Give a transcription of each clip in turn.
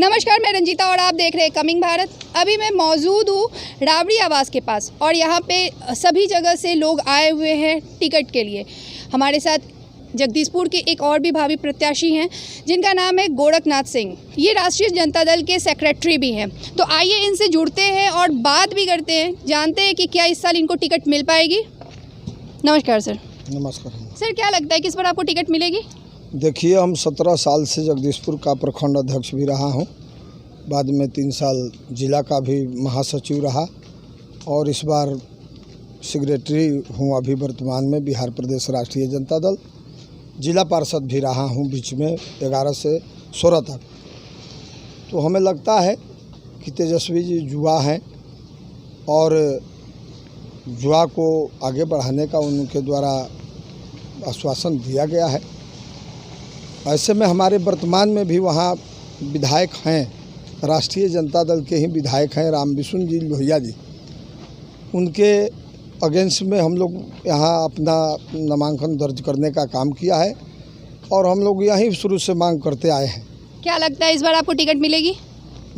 नमस्कार, मैं रंजीता और आप देख रहे हैं कमिंग भारत। अभी मैं मौजूद हूँ राबड़ी आवास के पास और यहाँ पे सभी जगह से लोग आए हुए हैं टिकट के लिए। हमारे साथ जगदीशपुर के एक और भी भावी प्रत्याशी हैं जिनका नाम है गोरखनाथ सिंह। ये राष्ट्रीय जनता दल के सेक्रेटरी भी हैं। तो आइए इनसे जुड़ते हैं और बात भी करते हैं, जानते हैं कि क्या इस साल इनको टिकट मिल पाएगी। नमस्कार सर। नमस्कार सर, क्या लगता है किस पर आपको टिकट मिलेगी? देखिए, हम 17 साल से जगदीशपुर का प्रखंड अध्यक्ष भी रहा हूं, बाद में 3 साल जिला का भी महासचिव रहा और इस बार सेक्रेटरी हूं अभी वर्तमान में बिहार प्रदेश राष्ट्रीय जनता दल। जिला पार्षद भी रहा हूं बीच में 11 से 16 तक। तो हमें लगता है कि तेजस्वी जी युवा हैं और युवा को आगे बढ़ाने का उनके द्वारा आश्वासन दिया गया है। ऐसे में हमारे वर्तमान में भी वहाँ विधायक हैं, राष्ट्रीय जनता दल के ही विधायक हैं रामविशुन जी लोहिया जी। उनके अगेंस्ट में हम लोग यहाँ अपना नामांकन दर्ज करने का काम किया है और हम लोग यहीं शुरू से मांग करते आए हैं। क्या लगता है इस बार आपको टिकट मिलेगी?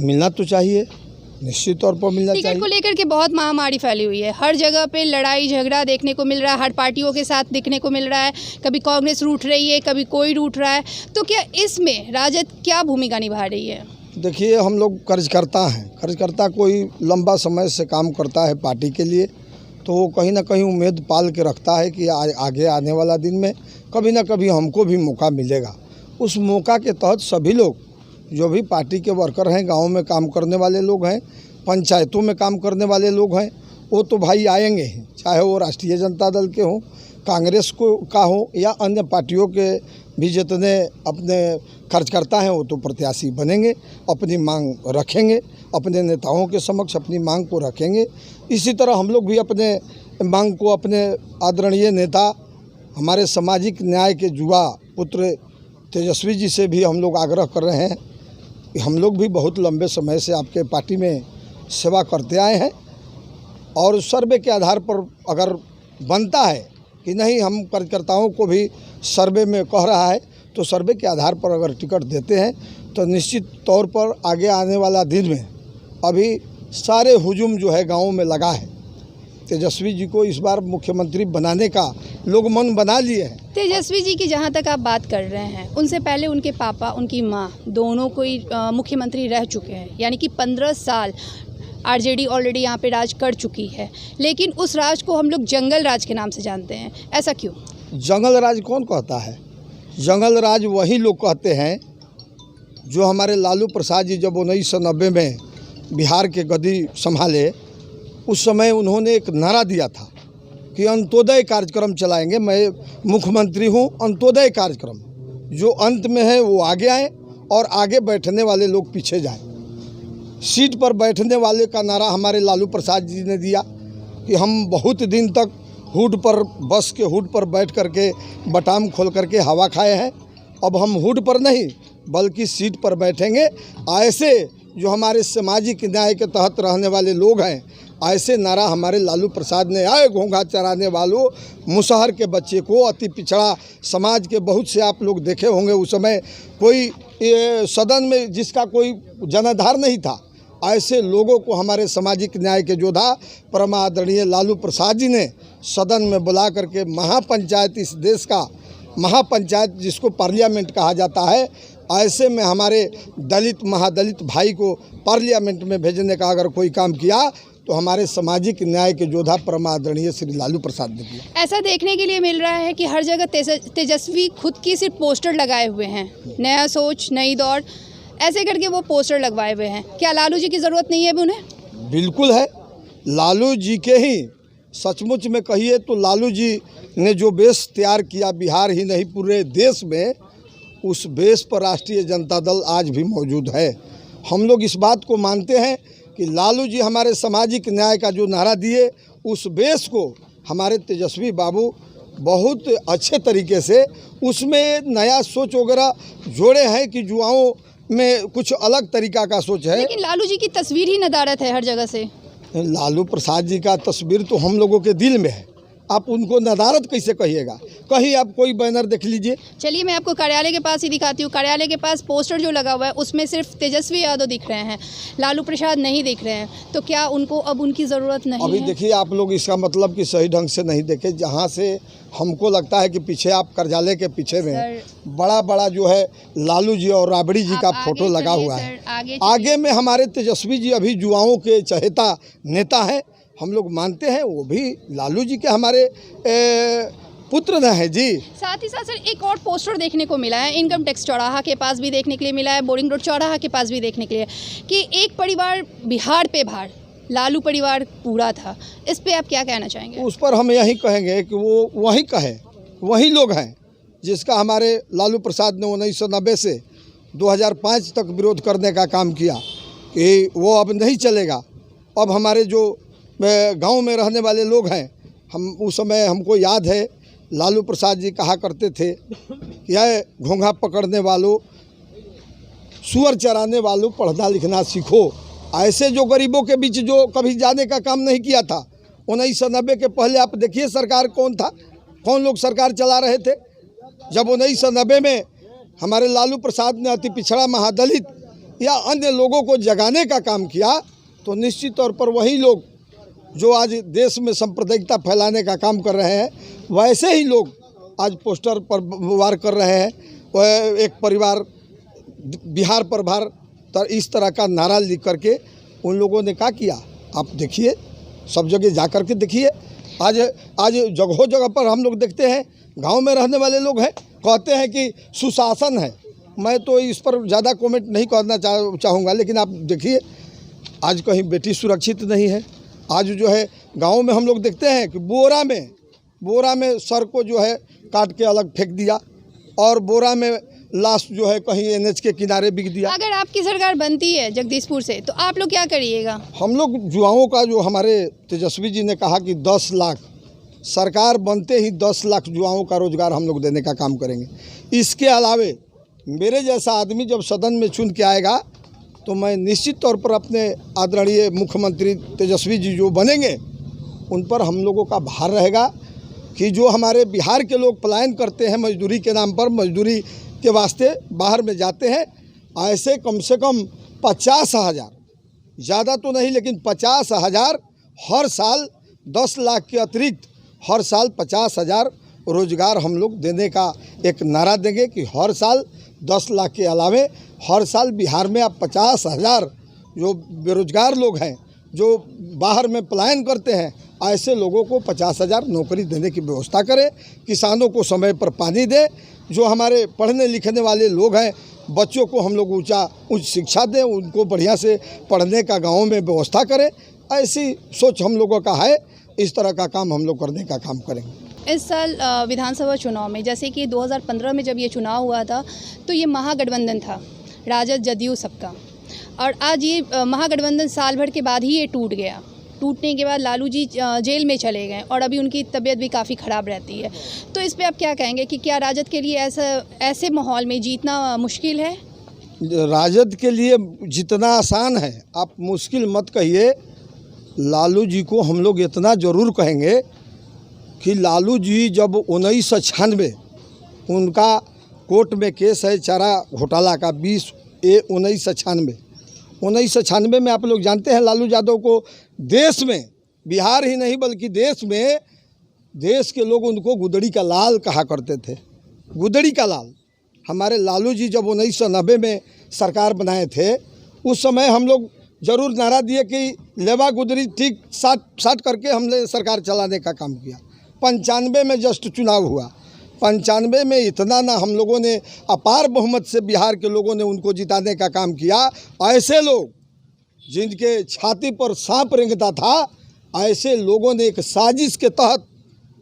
मिलना तो चाहिए, निश्चित तौर पर मिलना चाहिए। टिकट को लेकर के बहुत महामारी फैली हुई है, हर जगह पे लड़ाई झगड़ा देखने को मिल रहा है, हर पार्टियों के साथ दिखने को मिल रहा है। कभी कांग्रेस रूठ रही है, कभी कोई रूठ रहा है। तो क्या इसमें राजद क्या भूमिका निभा रही है? देखिए, हम लोग कर्जकर्ता हैं। कर्जकर्ता कोई लंबा समय से काम करता है पार्टी के लिए, तो वो कहीं ना कहीं उम्मीद पाल के रखता है कि आगे आने वाला दिन में कभी ना कभी हमको भी मौका मिलेगा। उस मौका के तहत सभी लोग जो भी पार्टी के वर्कर हैं, गांव में काम करने वाले लोग हैं, पंचायतों में काम करने वाले लोग हैं, वो तो भाई आएंगे ही, चाहे वो राष्ट्रीय जनता दल के हों, कांग्रेस को का हो या अन्य पार्टियों के भी जितने अपने कार्यकर्ता हैं वो तो प्रत्याशी बनेंगे, अपनी मांग रखेंगे, अपने नेताओं के समक्ष अपनी मांग को रखेंगे। इसी तरह हम लोग भी अपने मांग को अपने आदरणीय नेता, हमारे सामाजिक न्याय के युवा पुत्र तेजस्वी जी से भी हम लोग आग्रह कर रहे हैं। हम लोग भी बहुत लंबे समय से आपके पार्टी में सेवा करते आए हैं और सर्वे के आधार पर अगर बनता है कि नहीं, हम कार्यकर्ताओं को भी सर्वे में कह रहा है, तो सर्वे के आधार पर अगर टिकट देते हैं तो निश्चित तौर पर आगे आने वाला दिन में अभी सारे हुजूम जो है गाँव में लगा है। तेजस्वी जी को इस बार मुख्यमंत्री बनाने का लोग मन बना लिए हैं। तेजस्वी जी की जहाँ तक आप बात कर रहे हैं, उनसे पहले उनके पापा, उनकी माँ दोनों कोई मुख्यमंत्री रह चुके हैं, यानी कि 15 साल आरजेडी ऑलरेडी यहाँ पे राज कर चुकी है। लेकिन उस राज को हम लोग जंगल राज के नाम से जानते हैं, ऐसा क्यों? जंगल राज कौन कहता है? जंगल राज वही लोग कहते हैं जो हमारे लालू प्रसाद जी जब 1990 में बिहार के गद्दी संभाले, उस समय उन्होंने एक नारा दिया था कि अंत्योदय कार्यक्रम चलाएंगे। मैं मुख्यमंत्री हूँ, अंत्योदय कार्यक्रम, जो अंत में है वो आगे आए और आगे बैठने वाले लोग पीछे जाएं। सीट पर बैठने वाले का नारा हमारे लालू प्रसाद जी ने दिया कि हम बहुत दिन तक हुड पर, बस के हुड पर बैठ करके बटाम खोल करके हवा खाए हैं। अब हम हुड पर नहीं बल्कि सीट पर बैठेंगे। ऐसे जो हमारे सामाजिक न्याय के तहत रहने वाले लोग हैं, ऐसे नारा हमारे लालू प्रसाद ने आए। घोंघा चराने वालों, मुसहर के बच्चे को, अति पिछड़ा समाज के बहुत से आप लोग देखे होंगे, उस समय कोई सदन में जिसका कोई जनाधार नहीं था, ऐसे लोगों को हमारे सामाजिक न्याय के योद्धा परम आदरणीय लालू प्रसाद जी ने सदन में बुला करके महापंचायत, इस देश का महापंचायत जिसको पार्लियामेंट कहा जाता है, ऐसे में हमारे दलित महादलित भाई को पार्लियामेंट में भेजने का अगर कोई काम किया तो हमारे सामाजिक न्याय के योद्धा परम आदरणीय श्री लालू प्रसाद ने किया। ऐसा देखने के लिए मिल रहा है कि हर जगह तेजस्वी खुद की सिर्फ पोस्टर लगाए हुए हैं, नया सोच नई दौड़ ऐसे करके वो पोस्टर लगवाए हुए हैं। क्या लालू जी की ज़रूरत नहीं है अभी उन्हें? बिल्कुल है, लालू जी के ही, सचमुच में कहिए तो लालू जी ने जो बेस तैयार किया बिहार ही नहीं पूरे देश में, उस बेस पर राष्ट्रीय जनता दल आज भी मौजूद है। हम लोग इस बात को मानते हैं कि लालू जी हमारे सामाजिक न्याय का जो नारा दिए, उस बेस को हमारे तेजस्वी बाबू बहुत अच्छे तरीके से उसमें नया सोच वगैरह जोड़े हैं कि युवाओं में कुछ अलग तरीका का सोच है। लेकिन लालू जी की तस्वीर ही नदारत है हर जगह से। लालू प्रसाद जी का तस्वीर तो हम लोगों के दिल में है। आप उनको नदारद कैसे कहिएगा। कहीं आप कोई बैनर देख लीजिए। चलिए मैं आपको कार्यालय के पास ही दिखाती हूँ। कार्यालय के पास पोस्टर जो लगा हुआ है उसमें सिर्फ तेजस्वी यादव दिख रहे हैं, लालू प्रसाद नहीं दिख रहे हैं। तो क्या उनको अब उनकी ज़रूरत नहीं अभी है? देखिए आप लोग इसका मतलब कि सही ढंग से नहीं देखे। जहाँ से हमको लगता है कि पीछे आप कार्यालय के पीछे में बड़ा बड़ा जो है लालू जी और राबड़ी जी का फोटो लगा हुआ है। आगे में हमारे तेजस्वी जी अभी युवाओं के चहेता नेता हैं। हम लोग मानते हैं वो भी लालू जी के हमारे पुत्र न है जी। साथ ही साथ सर एक और पोस्टर देखने को मिला है, इनकम टैक्स चौराहा के पास भी देखने के लिए मिला है, बोरिंग रोड चौराहा के पास भी देखने के लिए, कि एक परिवार बिहार पे भार, लालू परिवार पूरा था। इस पे आप क्या कहना चाहेंगे? उस पर हम यही कहेंगे कि वो वही कहे, वही लोग हैं जिसका हमारे लालू प्रसाद ने 1990 से 2005 तक विरोध करने का काम किया कि वो अब नहीं चलेगा। अब हमारे जो गांव में रहने वाले लोग हैं, हम उस समय हमको याद है लालू प्रसाद जी कहा करते थे कि यह घोंघा पकड़ने वालों, सुअर चराने वालों, पढ़ना लिखना सीखो। ऐसे जो गरीबों के बीच जो कभी जाने का काम नहीं किया था। 1990 के पहले आप देखिए सरकार कौन था, कौन लोग सरकार चला रहे थे। जब 1990 में हमारे लालू प्रसाद ने अति पिछड़ा, महादलित या अन्य लोगों को जगाने का काम किया, तो निश्चित तौर पर वही लोग जो आज देश में सांप्रदायिकता फैलाने का काम कर रहे हैं, वैसे ही लोग आज पोस्टर पर वार कर रहे हैं। वह एक परिवार बिहार पर भार इस तरह का नारा लिख करके उन लोगों ने क्या किया आप देखिए, सब जगह जा कर के देखिए। आज जगहों जगह पर हम लोग देखते हैं, गांव में रहने वाले लोग हैं, कहते हैं कि सुशासन है। मैं तो इस पर ज़्यादा कमेंट नहीं करना चाहूँगा, लेकिन आप देखिए आज कहीं बेटी सुरक्षित नहीं है। आज जो है गांव में हम लोग देखते हैं कि बोरा में सर को जो है काट के अलग फेंक दिया और बोरा में लाश जो है कहीं एनएच के किनारे बिक दिया। अगर आपकी सरकार बनती है जगदीशपुर से तो आप लोग क्या करिएगा? हम लोग युवाओं का, जो हमारे तेजस्वी जी ने कहा कि 10 लाख, सरकार बनते ही 10 लाख युवाओं का रोजगार हम लोग देने का काम करेंगे। इसके अलावे मेरे जैसा आदमी जब सदन में चुन के आएगा तो मैं निश्चित तौर पर अपने आदरणीय मुख्यमंत्री तेजस्वी जी जो बनेंगे उन पर हम लोगों का भार रहेगा कि जो हमारे बिहार के लोग पलायन करते हैं मजदूरी के नाम पर, मजदूरी के वास्ते बाहर में जाते हैं, ऐसे कम से कम 50,000, ज़्यादा तो नहीं लेकिन 50,000 हर साल, 10 लाख के अतिरिक्त हर साल 50,000 रोजगार हम लोग देने का एक नारा देंगे कि हर साल 10 लाख के अलावे हर साल बिहार में आप 50,000 जो बेरोजगार लोग हैं, जो बाहर में पलायन करते हैं, ऐसे लोगों को 50,000 नौकरी देने की व्यवस्था करें। किसानों को समय पर पानी दे। जो हमारे पढ़ने लिखने वाले लोग हैं, बच्चों को हम लोग उच्च शिक्षा दें, उनको बढ़िया से पढ़ने का गाँव में व्यवस्था करें। ऐसी सोच हम लोगों का है। इस तरह का काम हम लोग करने का काम करेंगे। इस साल विधानसभा चुनाव में, जैसे कि 2015 में जब ये चुनाव हुआ था तो ये महागठबंधन था, राजद जदयू सबका, और आज ये महागठबंधन साल भर के बाद ही ये टूट गया। टूटने के बाद लालू जी जेल में चले गए और अभी उनकी तबीयत भी काफ़ी ख़राब रहती है। तो इस पे आप क्या कहेंगे कि क्या राजद के लिए ऐसे माहौल में जीतना मुश्किल है? राजद के लिए जितना आसान है आप मुश्किल मत कहिए। लालू जी को हम लोग इतना ज़रूर कहेंगे कि लालू जी जब 1996 उनका कोर्ट में केस है चारा घोटाला का 1996 में आप लोग जानते हैं लालू यादव को देश में, बिहार ही नहीं बल्कि देश में, देश के लोग उनको गुदड़ी का लाल कहा करते थे। गुदड़ी का लाल। हमारे लालू जी जब 1990 में सरकार बनाए थे उस समय हम लोग ज़रूर नारा दिए कि लेवा गुदड़ी ठीक साथ करके हमने सरकार चलाने का काम किया। 95 में जस्ट चुनाव हुआ, 95 में इतना ना हम लोगों ने अपार बहुमत से बिहार के लोगों ने उनको जिताने का काम किया। ऐसे लोग जिनके छाती पर सांप रेंगता था, ऐसे लोगों ने एक साजिश के तहत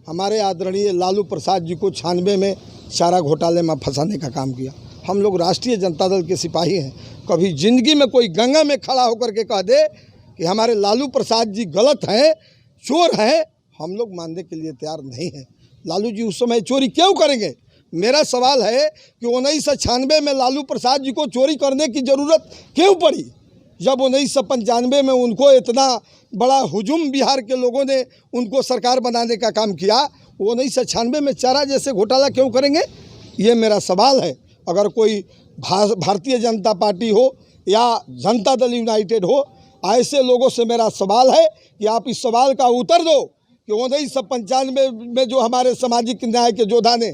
हमारे आदरणीय लालू प्रसाद जी को 96 में चारा घोटाले में फंसाने का काम किया। हम लोग राष्ट्रीय जनता दल के सिपाही हैं। कभी ज़िंदगी में कोई गंगा में खड़ा होकर के कह दे कि हमारे लालू प्रसाद जी गलत हैं, चोर हैं, हम लोग मानने के लिए तैयार नहीं हैं। लालू जी उस समय चोरी क्यों करेंगे? मेरा सवाल है कि 1996 में लालू प्रसाद जी को चोरी करने की ज़रूरत क्यों पड़ी? जब 1995 में उनको इतना बड़ा हुजूम बिहार के लोगों ने उनको सरकार बनाने का काम किया, वो 1996 में चारा जैसे घोटाला क्यों करेंगे? ये मेरा सवाल है। अगर कोई भारतीय जनता पार्टी हो या जनता दल यूनाइटेड हो, ऐसे लोगों से मेरा सवाल है कि आप इस सवाल का उत्तर दो कि 1995 में जो हमारे सामाजिक न्याय के योद्धा ने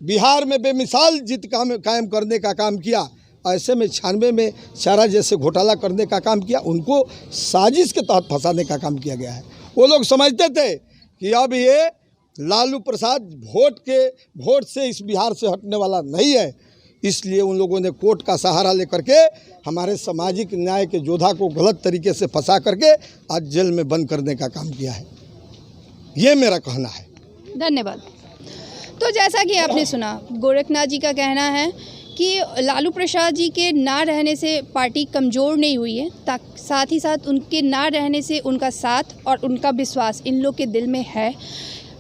बिहार में बेमिसाल जीत कायम करने का काम किया, ऐसे में 96 में चारा जैसे घोटाला करने का काम किया, उनको साजिश के तहत फंसाने का काम किया गया है। वो लोग समझते थे कि अब ये लालू प्रसाद वोट से इस बिहार से हटने वाला नहीं है, इसलिए उन लोगों ने कोर्ट का सहारा लेकर के हमारे सामाजिक न्याय के योद्धा को गलत तरीके से फंसा करके आज जेल में बंद करने का काम किया है। ये मेरा कहना है। धन्यवाद। तो जैसा कि आपने सुना, गोरखनाथ जी का कहना है कि लालू प्रसाद जी के ना रहने से पार्टी कमज़ोर नहीं हुई है, साथ ही साथ उनके ना रहने से उनका साथ और उनका विश्वास इन लोग के दिल में है।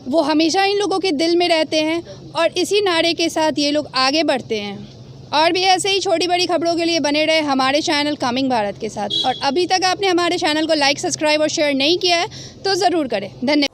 वो हमेशा इन लोगों के दिल में रहते हैं और इसी नारे के साथ ये लोग आगे बढ़ते हैं। और भी ऐसे ही छोटी बड़ी खबरों के लिए बने रहे हमारे चैनल कमिंग भारत के साथ। और अभी तक आपने हमारे चैनल को लाइक, सब्सक्राइब और शेयर नहीं किया है तो ज़रूर करें। धन्यवाद।